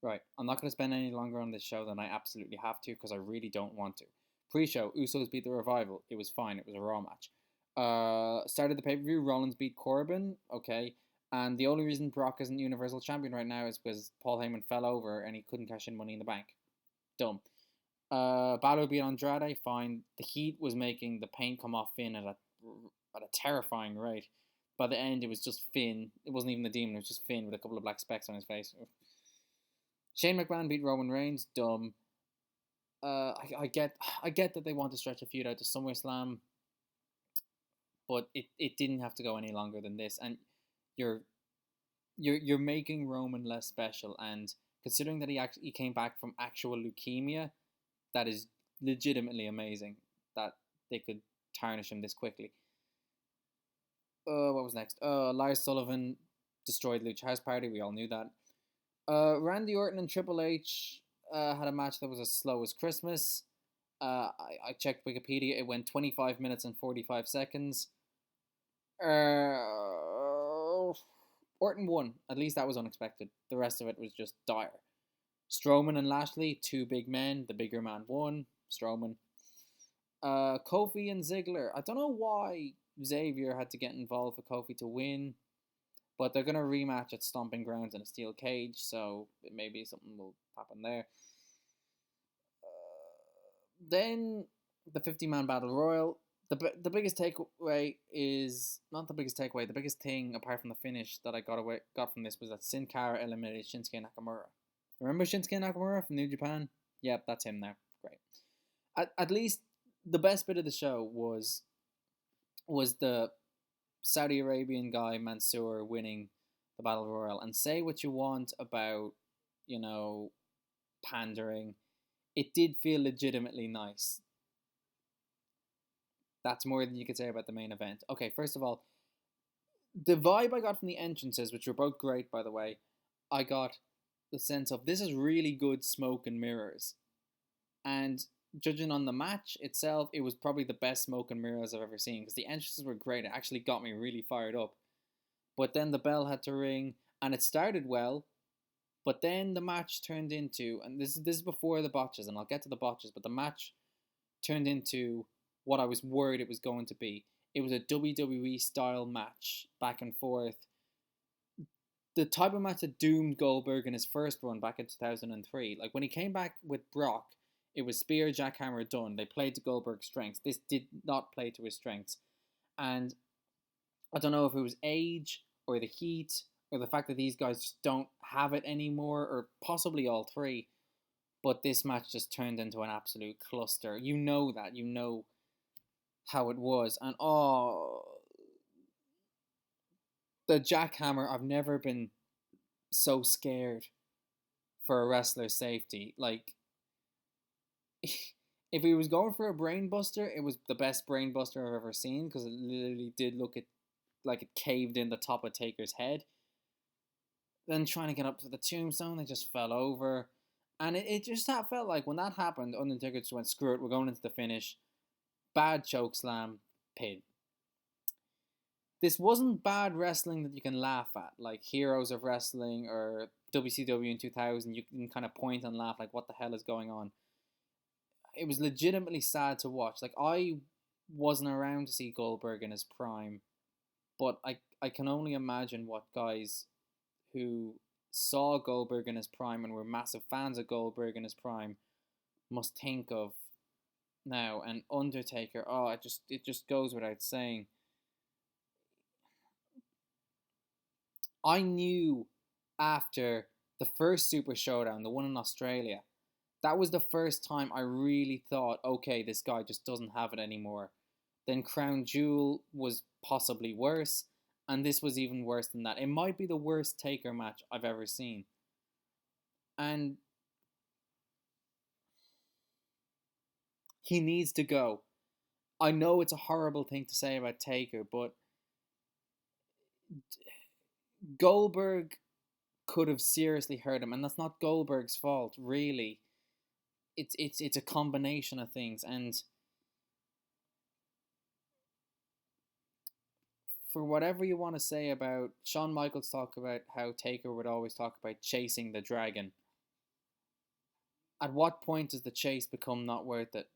Right, I'm not going to spend any longer on this show than I absolutely have to because I really don't want to. Pre-show, Usos beat the Revival. It was fine. It was a Raw match. Started the pay-per-view. Rollins beat Corbin. Okay, and the only reason Brock isn't Universal Champion right now is because Paul Heyman fell over and he couldn't cash in Money in the Bank. Dumb. Balor beat Andrade. Fine. The heat was making the paint come off Finn at a terrifying rate. By the end, it was just Finn. It wasn't even the Demon. It was just Finn with a couple of black specks on his face. Shane McMahon beat Roman Reigns. Dumb. I get that they want to stretch a feud out to SummerSlam, but it didn't have to go any longer than this. And you're you're making Roman less special. And considering that he came back from actual leukemia, that is legitimately amazing that they could tarnish him this quickly. What was next? Lars Sullivan destroyed Lucha House Party. We all knew that. Randy Orton and Triple H had a match that was as slow as Christmas. I checked Wikipedia. It went 25 minutes and 45 seconds. Orton won. At least that was unexpected. The rest of it was just dire. Strowman and Lashley, two big men. The bigger man won. Strowman. Kofi and Ziggler. I don't know why Xavier had to get involved for Kofi to win, but they're going to rematch at Stomping Grounds in a steel cage, so maybe something will happen there. Then the 50-man Battle Royal. The biggest takeaway is not the biggest takeaway. The biggest thing apart from the finish that I got from this was that Sin Cara eliminated Shinsuke Nakamura. Remember Shinsuke Nakamura from New Japan? Yep, that's him now. Great. At least the best bit of the show was the Saudi Arabian guy Mansoor winning the Battle Royal. And say what you want about, pandering, it did feel legitimately nice. That's more than you could say about the main event. Okay, first of all, the vibe I got from the entrances, which were both great, by the way, I got the sense of this is really good smoke and mirrors. And judging on the match itself, it was probably the best smoke and mirrors I've ever seen because the entrances were great. It actually got me really fired up. But then the bell had to ring, and it started well, but then the match turned into, and this is before the botches, and I'll get to the botches, but the match turned into what I was worried it was going to be. It was a WWE style match, back and forth. The type of match that doomed Goldberg in his first run back in 2003. Like when he came back with Brock, it was spear, jackhammer, done. They played to Goldberg's strengths. This did not play to his strengths. And I don't know if it was age or the heat or the fact that these guys just don't have it anymore, or possibly all three. But this match just turned into an absolute cluster. You know that. You know how it was. And the jackhammer, I've never been so scared for a wrestler's safety. Like, if he was going for a brain buster, it was the best brain buster I've ever seen, because it literally did look like it caved in the top of Taker's head. Then trying to get up to the tombstone, they just fell over. And it just felt like when that happened, Undertaker just went, screw it, we're going into the finish. Bad choke slam, pin. This wasn't bad wrestling that you can laugh at, like Heroes of Wrestling or WCW in 2000. You can kind of point and laugh like, what the hell is going on? It was legitimately sad to watch. Like, I wasn't around to see Goldberg in his prime, but I can only imagine what guys who saw Goldberg in his prime and were massive fans of Goldberg in his prime must think of now. And Undertaker, it just goes without saying. I knew after the first Super Showdown, the one in Australia, that was the first time I really thought, okay, this guy just doesn't have it anymore. Then Crown Jewel was possibly worse, and this was even worse than that. It might be the worst Taker match I've ever seen. And he needs to go. I know it's a horrible thing to say about Taker, but Goldberg could have seriously hurt him, and that's not Goldberg's fault, really. It's a combination of things, and for whatever you want to say about Shawn Michaels, talk about how Taker would always talk about chasing the dragon. At what point does the chase become not worth it?